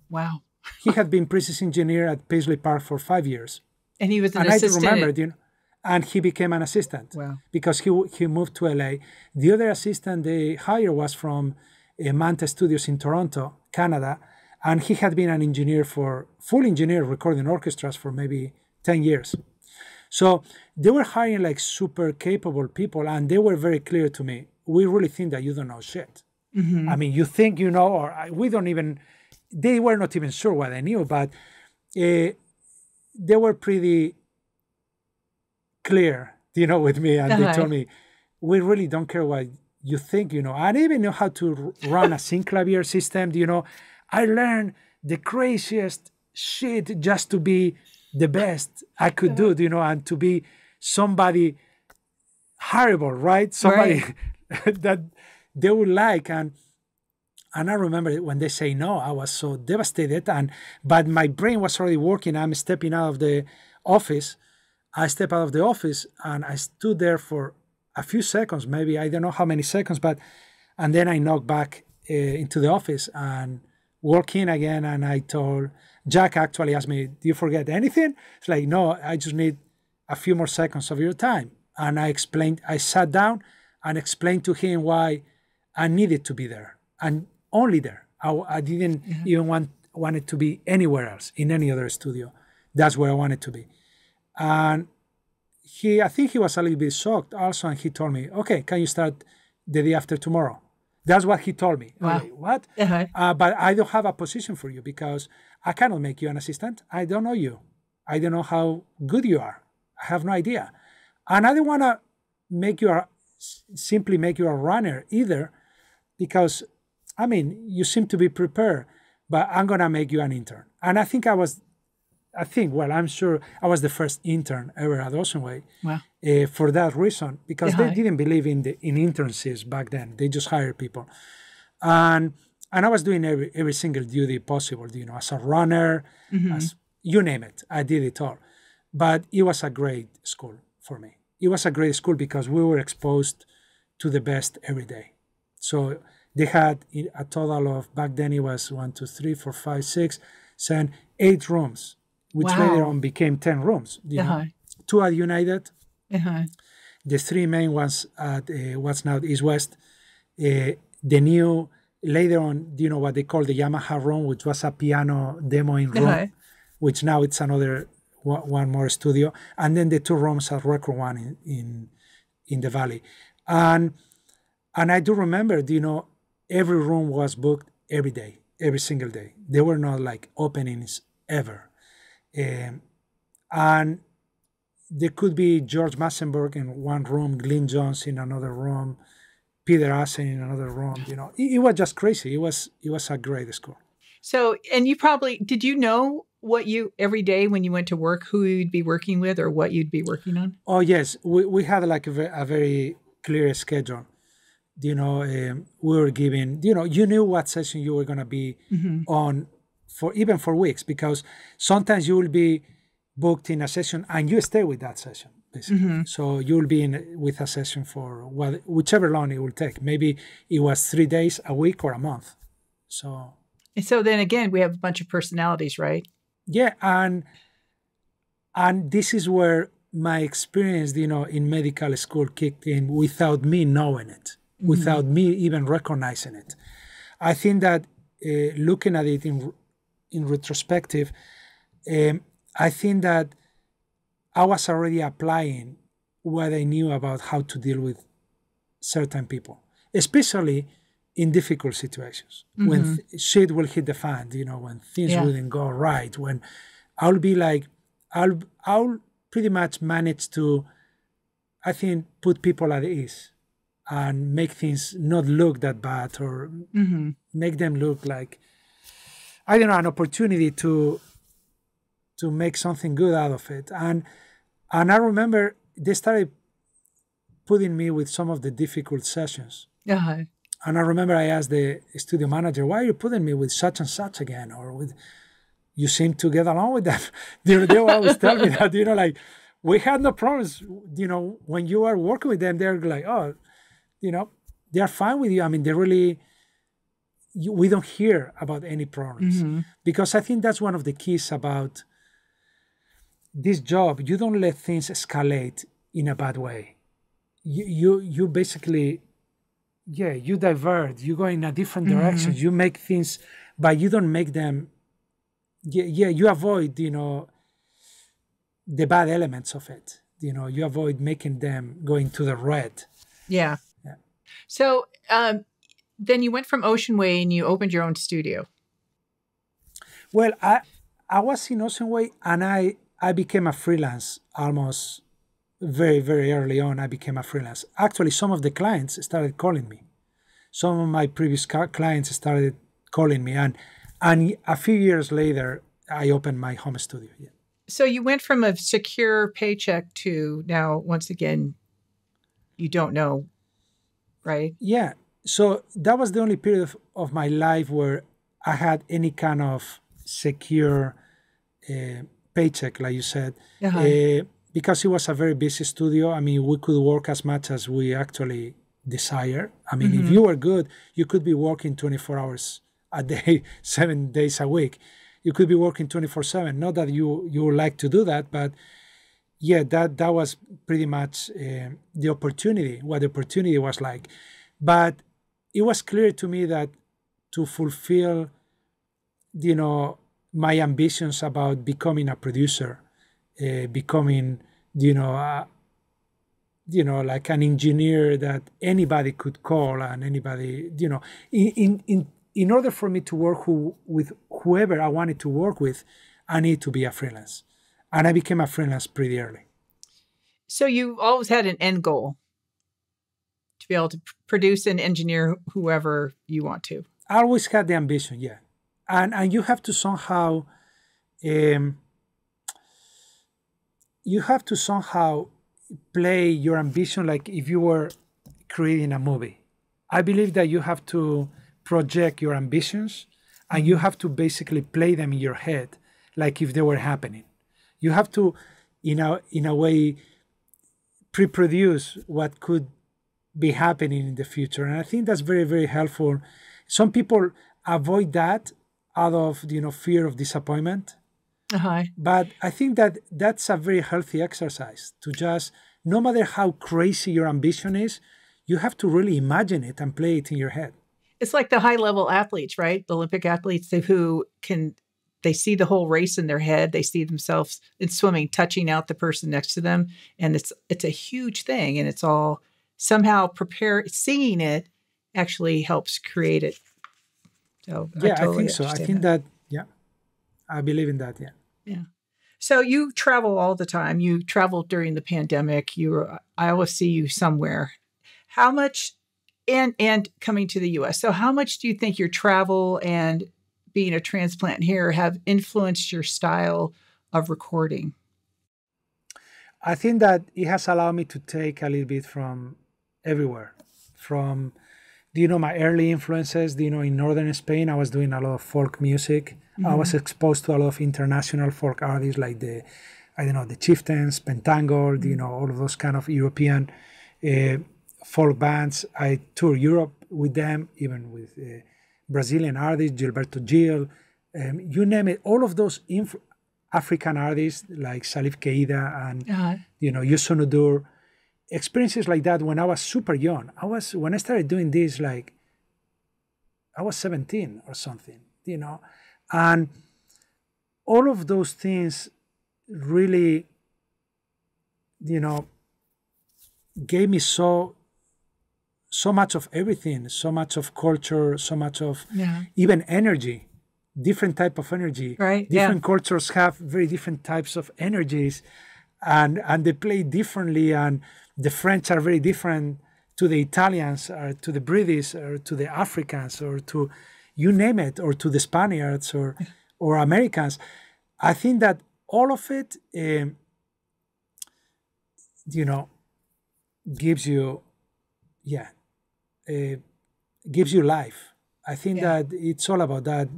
Wow. He had been Princess Engineer at Paisley Park for 5 years. And he was an assistant. I remember, and he became an assistant. Wow. Because he moved to LA. The other assistant they hired was from Manta Studios in Toronto, Canada, and he had been an engineer full engineer recording orchestras for maybe 10 years. So they were hiring like super capable people, and they were very clear to me. We really think that you don't know shit. Mm-hmm. I mean, you think you know, or we don't even, they were not even sure what I knew, but they were pretty clear, with me. And they told me, we really don't care what you think, I didn't even know how to run a synclavier system. I learned the craziest shit just to be the best I could do, and to be somebody horrible, right? Somebody that they would like. And I remember when they say no, I was so devastated. But my brain was already working. I'm stepping out of the office. I stepped out of the office and I stood there for a few seconds, maybe, I don't know how many seconds, and then I knocked back into the office and walked in again. And I told, Jack actually asked me, do you forget anything? It's like, no, I just need a few more seconds of your time. And I sat down and explained to him why I needed to be there and only there. I didn't even want it to be anywhere else, in any other studio. That's where I wanted to be. And I think he was a little bit shocked also, and he told me, okay, can you start the day after tomorrow? That's what he told me. Wow. Like, what? But I don't have a position for you because I cannot make you an assistant. I don't know you. I don't know how good you are. I have no idea. And I don't want to simply make you a runner either, because, you seem to be prepared, but I'm going to make you an intern. And I'm sure I was the first intern ever at Oceanway. Wow. For that reason, because they didn't believe in internships back then. They just hired people. And I was doing every single duty possible, as a runner, as you name it. I did it all. But it was a great school for me. It was a great school because we were exposed to the best every day. So they had a total of, back then it was 1, 2, 3, 4, 5, 6, 7, 8 rooms, which later on became 10 rooms. 2 at United, the 3 main ones at what's now East West. The new, later on, what they call the Yamaha room, which was a piano demoing room, which now it's another one more studio. And then the 2 rooms at Record One in the Valley. And I do remember, every room was booked every day, every single day. There were not like openings ever. And there could be George Massenburg in one room, Glyn Jones in another room, Peter Assen in another room. It was just crazy. It was a great school. So, and did you know every day when you went to work, who you'd be working with or what you'd be working on? Oh, yes. We had like a very clear schedule. We were given, you knew what session you were going to be on for weeks, because sometimes you will be booked in a session and you stay with that session, basically. So you will be with a session for whichever long it will take. Maybe it was 3 days, a week, or a month. So then again, we have a bunch of personalities, right? Yeah, and this is where my experience, in medical school kicked in without me knowing it, without me even recognizing it. I think that looking at it in retrospective, I think that I was already applying what I knew about how to deal with certain people, especially in difficult situations, when shit will hit the fan, when things wouldn't go right, when I'll be like, I'll pretty much manage to, I think, put people at ease and make things not look that bad, or make them look like, I don't know, an opportunity to make something good out of it. And I remember they started putting me with some of the difficult sessions. And I remember I asked the studio manager, why are you putting me with such and such again? Or with, you seem to get along with them. They will always tell me that, like, we had no problems. When you are working with them, they're like, oh, they're fine with you. I mean, they really, we don't hear about any problems. Because I think that's one of the keys about this job. You don't let things escalate in a bad way. You basically, you divert, you go in a different direction, you make things, but you don't make them, you avoid, the bad elements of it. You know, you avoid making them go into the red. Yeah. Yeah. So then you went from Ocean Way and you opened your own studio. Well, I was in Ocean Way, and I became a freelance almost very, very early on. I became a freelance. Actually, some of the clients started calling me. Some of my previous clients started calling me, and a few years later, I opened my home studio. Yeah. So you went from a secure paycheck to now, once again, you don't know, right? Yeah. So that was the only period of my life where I had any kind of secure paycheck, like you said, because it was a very busy studio. I mean, we could work as much as we actually desire. I mean, if you were good, you could be working 24 hours a day, 7 days a week. You could be working 24/7. Not that you would like to do that, but yeah, that was pretty much the opportunity, what the opportunity was like. But it was clear to me that to fulfill, you know, my ambitions about becoming a producer, becoming, like an engineer that anybody could call and anybody, in order for me to work with whoever I wanted to work with, I need to be a freelance. And I became a freelance pretty early. So you always had an end goal to be able to produce and engineer whoever you want to. I always had the ambition, yeah. And you have to somehow, play your ambition like if you were creating a movie. I believe that you have to project your ambitions and you have to basically play them in your head like if they were happening. You have to, in a way, pre-produce what could be happening in the future. And I think that's very, very helpful. Some people avoid that out of, fear of disappointment. But I think that that's a very healthy exercise to just, no matter how crazy your ambition is, you have to really imagine it and play it in your head. It's like the high-level athletes, right? The Olympic athletes they see the whole race in their head. They see themselves in swimming, touching out the person next to them. And it's a huge thing. And it's all somehow seeing it actually helps create it. So yeah, I think so. I think that, yeah, I believe in that. Yeah. Yeah. So you travel all the time. You traveled during the pandemic. I always see you somewhere. How much, and coming to the U.S. So how much do you think your travel and being a transplant here have influenced your style of recording? I think that it has allowed me to take a little bit from everywhere. From, my early influences, in northern Spain, I was doing a lot of folk music. I was exposed to a lot of international folk artists like the Chieftains, Pentangle, all of those kind of European folk bands. I toured Europe with them, even with Brazilian artists, Gilberto Gil, you name it. All of those African artists like Salif Keita and, Youssou N'Dour. Experiences like that when I was super young. When I started doing this, like, I was 17 or something, And all of those things really, gave me so much of everything, so much of culture, so much of even energy, different type of energy. Right. Different cultures have very different types of energies and they play differently. And the French are very different to the Italians or to the British or to the Africans or to you name it, or to the Spaniards or Americans. I think that all of it, gives you, gives you life. I think that it's all about that.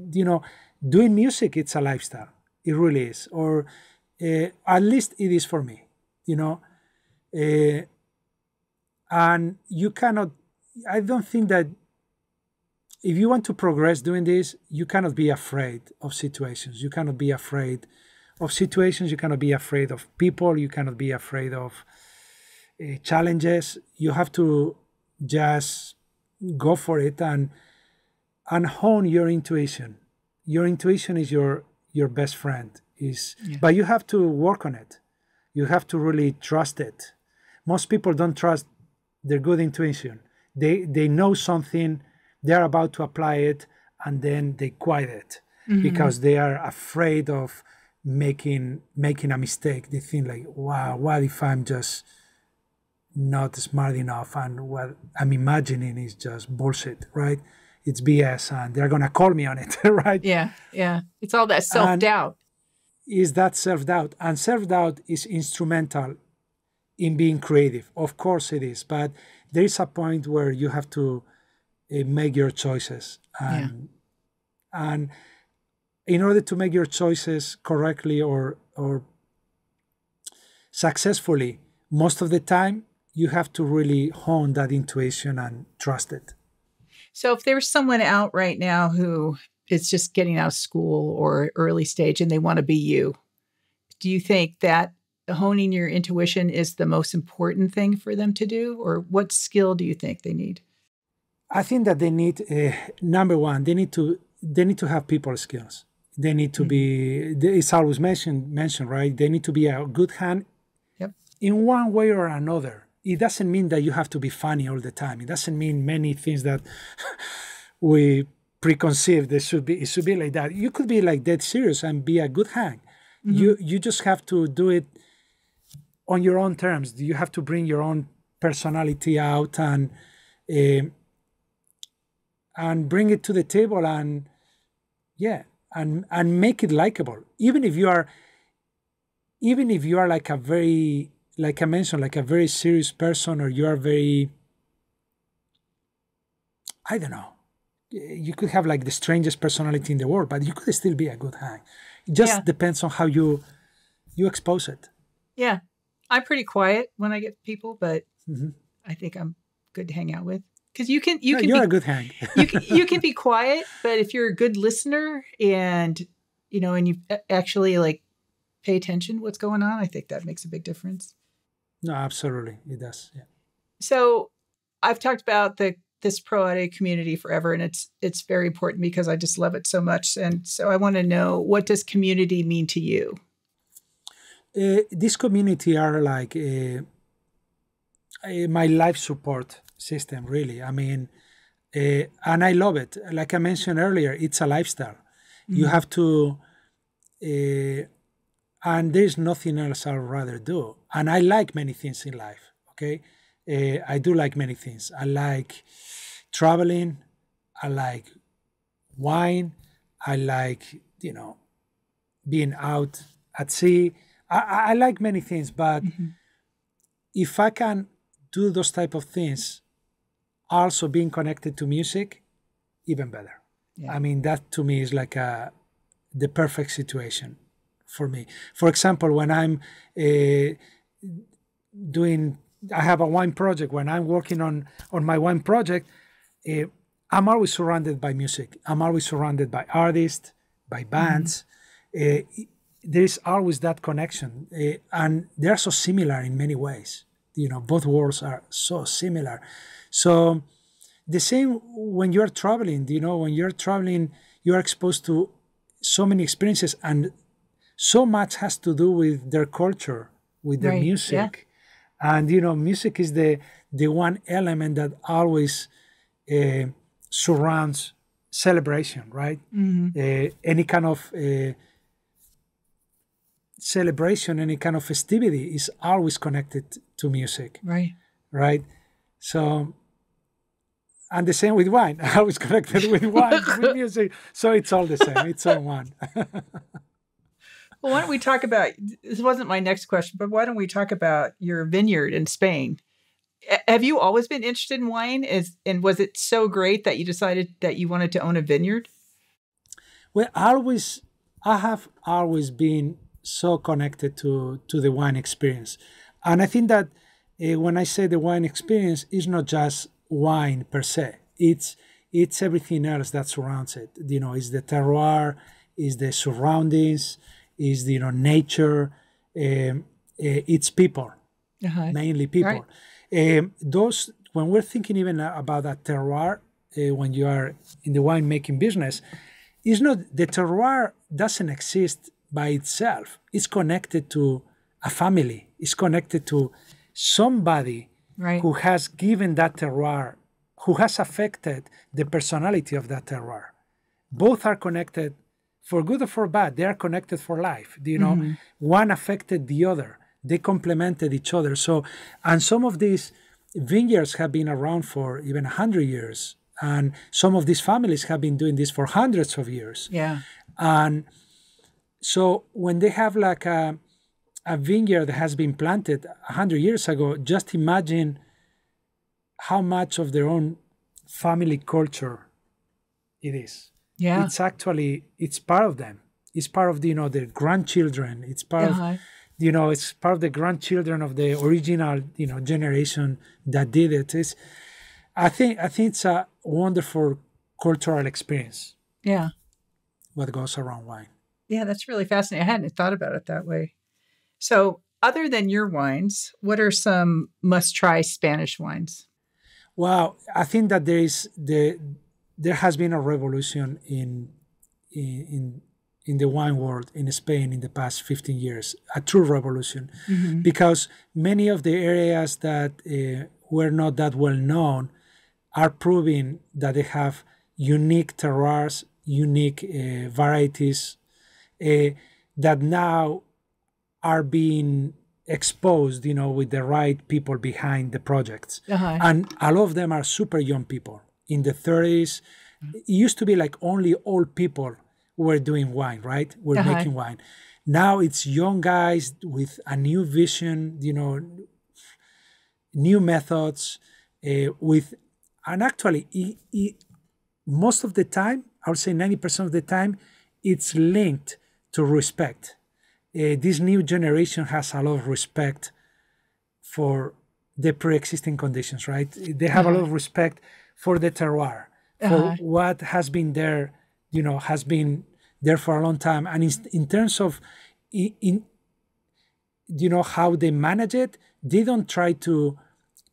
Doing music, it's a lifestyle. It really is. Or at least it is for me, and you cannot, I don't think that if you want to progress doing this, you cannot be afraid of situations. You cannot be afraid of situations. You cannot be afraid of people. You cannot be afraid of challenges. You have to just go for it and hone your intuition. Your intuition is your best friend. But you have to work on it. You have to really trust it. Most people don't trust their good intuition. They know something, they're about to apply it, and then they quiet it because they are afraid of making a mistake. They think like, wow, what if I'm just not smart enough and what I'm imagining is just bullshit, right? It's BS and they're going to call me on it, right? Yeah, yeah. It's all that self-doubt. Is that self-doubt? And self-doubt is instrumental in being creative. Of course it is, but there is a point where you have to make your choices. And in order to make your choices correctly or successfully, most of the time, you have to really hone that intuition and trust it. So if there's someone out right now who is just getting out of school or early stage and they want to be you, do you think that honing your intuition is the most important thing for them to do? Or what skill do you think they need? I think that they need, number one, they need to have people skills. They need to be, it's always mentioned, right? They need to be a good hand in one way or another. It doesn't mean that you have to be funny all the time. It doesn't mean many things that we preconceived it should be like that. You could be like dead serious and be a good hang. You just have to do it on your own terms. You have to bring your own personality out and bring it to the table and make it likable. Even if you are like a very, like I mentioned, like a very serious person, or you are very, I don't know, you could have like the strangest personality in the world, but you could still be a good hang. It just depends on how you expose it. Yeah. I'm pretty quiet when I get people, but I think I'm good to hang out with. Because you're a good hang. you can be quiet, but if you're a good listener and you actually like pay attention to what's going on, I think that makes a big difference. No, absolutely, it does. Yeah. So I've talked about this pro audio community forever, and it's very important because I just love it so much. And so I want to know, what does community mean to you? This community are like my life support system, really. I mean, and I love it. Like I mentioned earlier, it's a lifestyle. You have to, and there's nothing else I'd rather do. And I like many things in life, okay? I do like many things. I like traveling. I like wine. I like, being out at sea. I like many things, but if I can do those type of things, also being connected to music, even better. Yeah. I mean, that to me is like the perfect situation for me. For example, when I'm I have a wine project. When I'm working on my wine project, I'm always surrounded by music. I'm always surrounded by artists, by bands. There's always that connection, and they're so similar in many ways. Both worlds are so similar. So the same when you're traveling, when you're traveling, you're exposed to so many experiences, and so much has to do with their culture, with their music. Yeah. And, music is the one element that always surrounds celebration, right? Any kind of celebration, any kind of festivity is always connected to music. Right? So, and the same with wine. I was connected with wine, with music. So it's all the same. It's all one. Well, why don't we talk about, this wasn't my next question, but why don't we talk about your vineyard in Spain? Have you always been interested in wine? And was it so great that you decided that you wanted to own a vineyard? Well, I have always been so connected to the wine experience. And I think that when I say the wine experience, it's not just wine per se. It's everything else that surrounds it. It's the terroir, it's the surroundings, is nature, it's people, mainly people. Right. Those, when we're thinking even about that terroir, when you are in the winemaking business, the terroir doesn't exist by itself. It's connected to a family. It's connected to somebody who has given that terroir, who has affected the personality of that terroir. Both are connected for good or for bad. They are connected for life. You know, one affected the other. They complemented each other. So, and some of these vineyards have been around for even 100 years. And some of these families have been doing this for hundreds of years. Yeah. And so when they have like a vineyard that has been planted 100 years ago, just imagine how much of their own family culture it is. Yeah. It's actually, it's part of them. It's part of, their grandchildren. It's part of, it's part of the grandchildren of the original, generation that did it. I think it's a wonderful cultural experience. Yeah. What goes around wine. Yeah, that's really fascinating. I hadn't thought about it that way. So other than your wines, what are some must-try Spanish wines? Well, I think that there has been a revolution in the wine world in Spain in the past 15 years, a true revolution, because many of the areas that were not that well known are proving that they have unique terroirs, unique varieties that now are being exposed, with the right people behind the projects. And a lot of them are super young people in the 30s. It used to be like only old people were doing wine, right? We're making wine. Now it's young guys with a new vision, new methods, and actually most of the time, I would say 90% of the time, it's linked to respect. This new generation has a lot of respect for the pre-existing conditions, right? They have a lot of respect for the terroir, for what has been there, has been there for a long time. And in terms of, how they manage it, they don't try to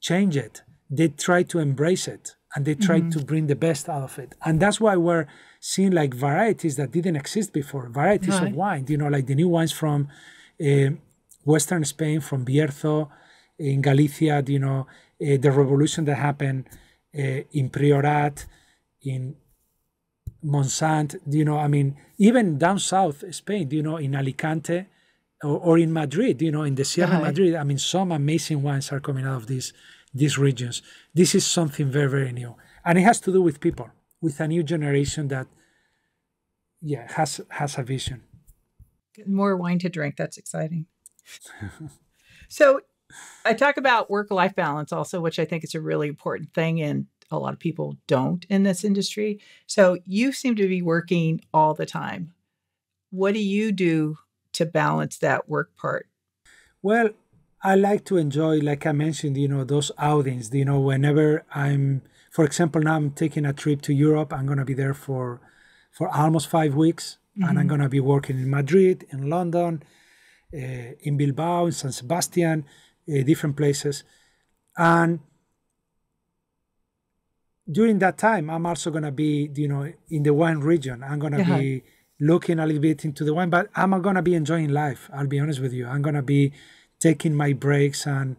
change it. They try to embrace it, and they try to bring the best out of it. And that's why we're seeing like varieties that didn't exist before, varieties of wine, like the new wines from Western Spain, from Bierzo, in Galicia, the revolution that happened in Priorat, in Montsant, even down south Spain, in Alicante or in Madrid, in the Sierra Madrid, some amazing wines are coming out of these regions. This is something very, very new. And it has to do with people, with a new generation that, has a vision. More wine to drink. That's exciting. So I talk about work-life balance also, which I think is a really important thing, and a lot of people don't in this industry. So you seem to be working all the time. What do you do to balance that work part? Well, I like to enjoy, like I mentioned, those outings, whenever for example, now I'm taking a trip to Europe. I'm going to be there for almost 5 weeks. And I'm going to be working in Madrid, in London, in Bilbao, in San Sebastian, different places. And during that time, I'm also going to be, in the wine region. I'm going to be looking a little bit into the wine, but I'm going to be enjoying life. I'll be honest with you. I'm going to be taking my breaks and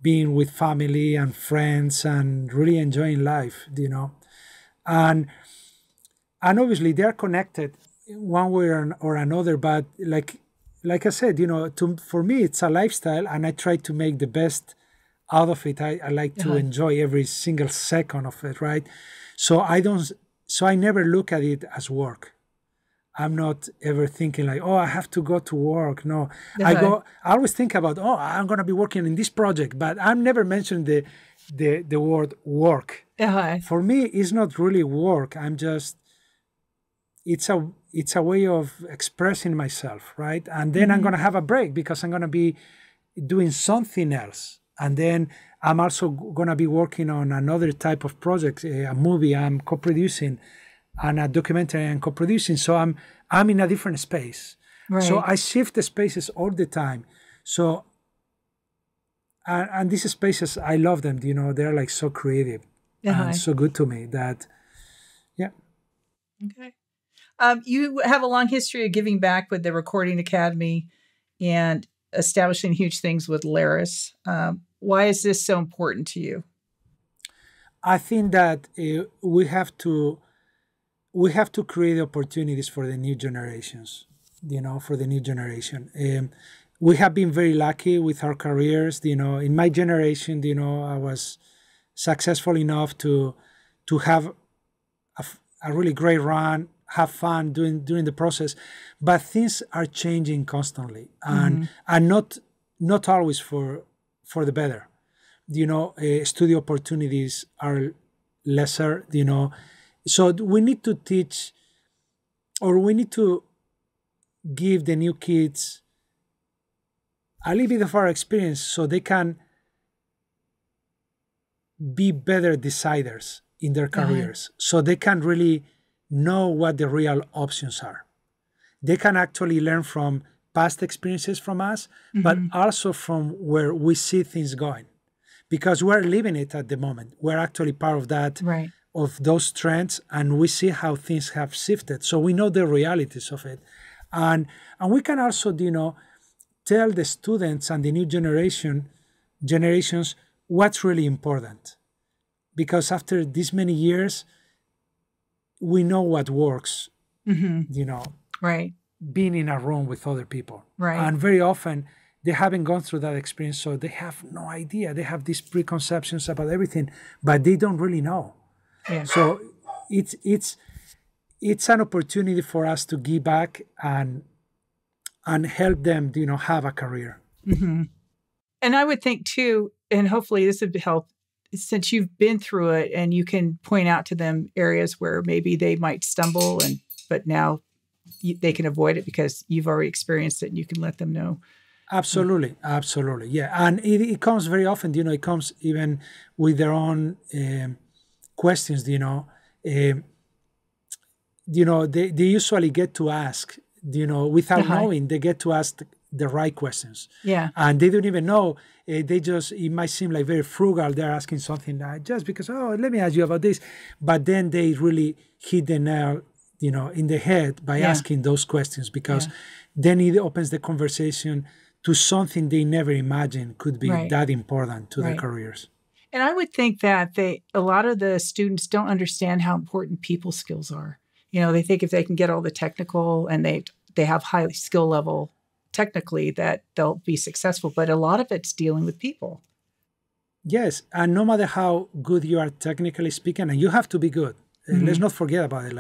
being with family and friends and really enjoying life, And obviously they're connected one way or another, but like I said, for me, it's a lifestyle, and I try to make the best out of it. I like to enjoy every single second of it, right? So I never look at it as work. I'm not ever thinking like, I have to go to work. No, I always think about, I'm going to be working in this project, but I'm never mentioning the word work. For me, it's not really work. It's a way of expressing myself, right? And then I'm going to have a break because I'm going to be doing something else. And then I'm also going to be working on another type of project, a movie I'm co-producing, and a documentary I'm co-producing. So I'm in a different space. Right. So I shift the spaces all the time. So, and these spaces, I love them. They're like so creative and so good to me that, Okay. You have a long history of giving back with the Recording Academy, and establishing huge things with Laris. Why is this so important to you? I think that we have to create opportunities for the new generations, for the new generation. We have been very lucky with our careers. In my generation, I was successful enough to have a really great run, have fun during the process, but things are changing constantly, and not always for the better. Studio opportunities are lesser. So we need to teach, or we need to give the new kids a little bit of our experience so they can be better deciders in their careers, so they can really know what the real options are. They can actually learn from past experiences from us, but also from where we see things going, because we're living it at the moment. We're actually part of that, of those trends, and we see how things have shifted. So we know the realities of it. And we can also, tell the students and the new generations what's really important. Because after this many years, we know what works, being in a room with other people. And very often they haven't gone through that experience, so they have no idea. They have these preconceptions about everything, but they don't really know. So it's an opportunity for us to give back and help them, have a career. And I would think too, and hopefully this would help, since you've been through it and you can point out to them areas where maybe they might stumble, but now they can avoid it because you've already experienced it and you can let them know. Absolutely. Yeah. And it comes very often, it comes even with their own questions, they usually get to ask, without knowing, they get to ask the right questions. And they don't even know. It might seem like very frugal. They're asking something just because, let me ask you about this. But then they really hit the nail, in the head by asking those questions, because then it opens the conversation to something they never imagined could be that important to their careers. And I would think that a lot of the students don't understand how important people skills are. They think if they can get all the technical and they have high skill level technically, that they'll be successful. But a lot of it's dealing with people. Yes. And no matter how good you are technically speaking, and you have to be good. Let's not forget about it.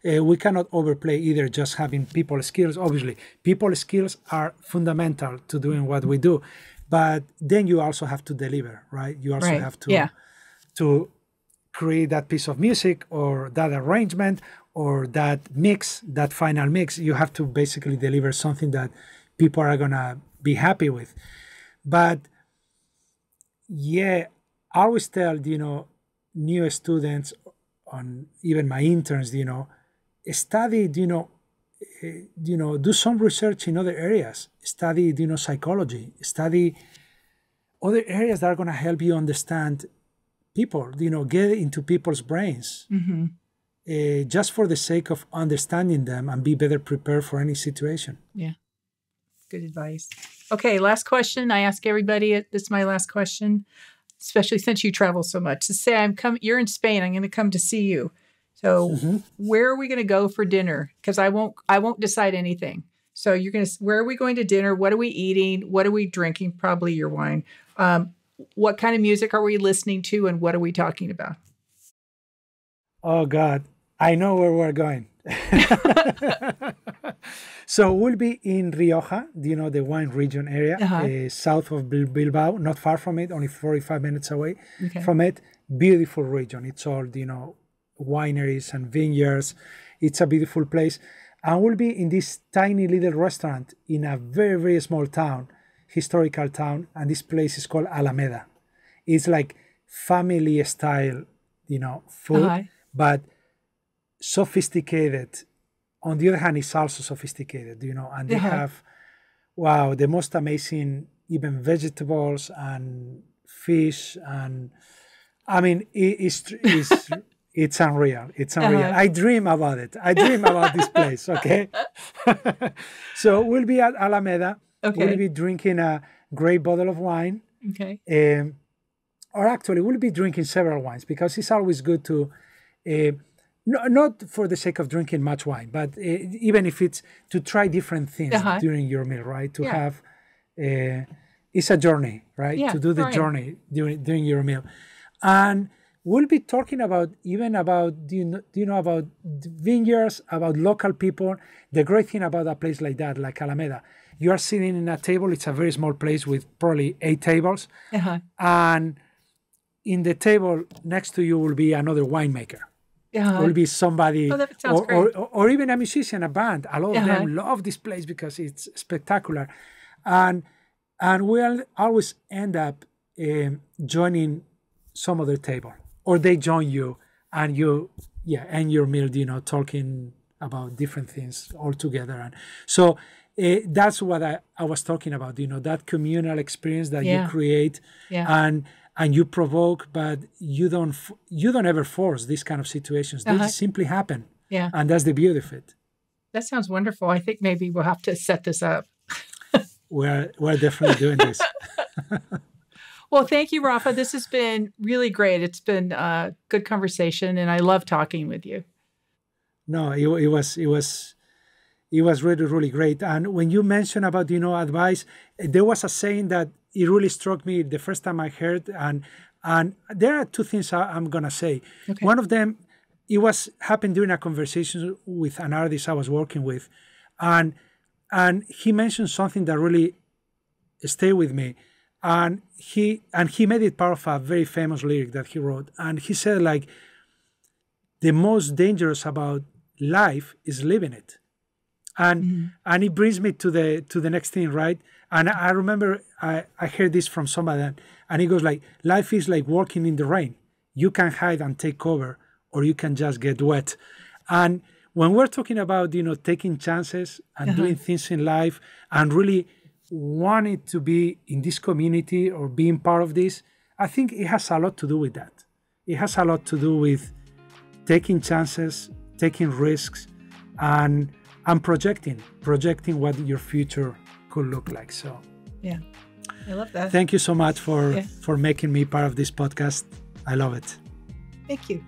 We cannot overplay either just having people skills. Obviously, people skills are fundamental to doing what we do. But then you also have to deliver, right? You also have to create that piece of music or that arrangement or that mix, that final mix. You have to basically deliver something that people are going to be happy with. But I always tell, new students, on even my interns, study, do some research in other areas. Study, psychology. Study other areas that are going to help you understand people, get into people's brains. Just for the sake of understanding them and be better prepared for any situation. Yeah. Good advice. Okay, last question. I ask everybody, this is my last question, especially since you travel so much. To say you're in Spain, I'm going to come to see you. So where are we going to go for dinner? Because I won't decide anything. So where are we going to dinner? What are we eating? What are we drinking? Probably your wine. What kind of music are we listening to? And what are we talking about? Oh God, I know where we're going. So we'll be in Rioja, the wine region area, south of Bilbao, not far from it, only 45 minutes away from it. Beautiful region. It's all, wineries and vineyards. It's a beautiful place. And we'll be in this tiny little restaurant in a very, very small town, historical town. And this place is called Alameda. It's like family style, food, but sophisticated. On the other hand, it's also sophisticated, and they have, the most amazing, even vegetables and fish. And I mean, it's unreal. It's unreal. I dream about it. I dream about this place. Okay. So we'll be at Alameda. Okay. We'll be drinking a great bottle of wine. Okay. Or actually, we'll be drinking several wines because it's always good to, not for the sake of drinking much wine, but even if it's to try different things during your meal, right? To have, it's a journey, right? Yeah, to do the journey during your meal. And we'll be talking about do you know about vineyards, about local people. The great thing about a place like that, like Alameda, you are sitting in a table. It's a very small place with probably 8 tables, and in the table next to you will be another winemaker. Will be somebody, or even a musician, a band. A lot of them love this place because it's spectacular, and we'll always end up joining some other table, or they join you, and you end your meal, talking about different things all together. And so that's what I was talking about, that communal experience that you create, and you provoke, but you don't ever force these kind of situations. They simply happen. Yeah. And that's the beauty of it. That sounds wonderful. I think maybe we'll have to set this up. We're definitely doing this. Well, thank you, Rafa. This has been really great. It's been a good conversation, and I love talking with you. No, it was really, really great. And when you mentioned about, advice, there was a saying that it really struck me the first time I heard. And there are 2 things I'm going to say. Okay. One of them, it happened during a conversation with an artist I was working with. And he mentioned something that really stayed with me. And he made it part of a very famous lyric that he wrote. And he said, like, the most dangerous about life is living it. And it brings me to the next thing, right? And I remember I heard this from somebody, and he goes like, life is like walking in the rain. You can hide and take cover, or you can just get wet. And when we're talking about, taking chances and doing things in life and really wanting to be in this community or being part of this, I think it has a lot to do with that. It has a lot to do with taking chances, taking risks, and projecting what your future could look like. So yeah, I love that. Thank you so much for making me part of this podcast. I love it. Thank you.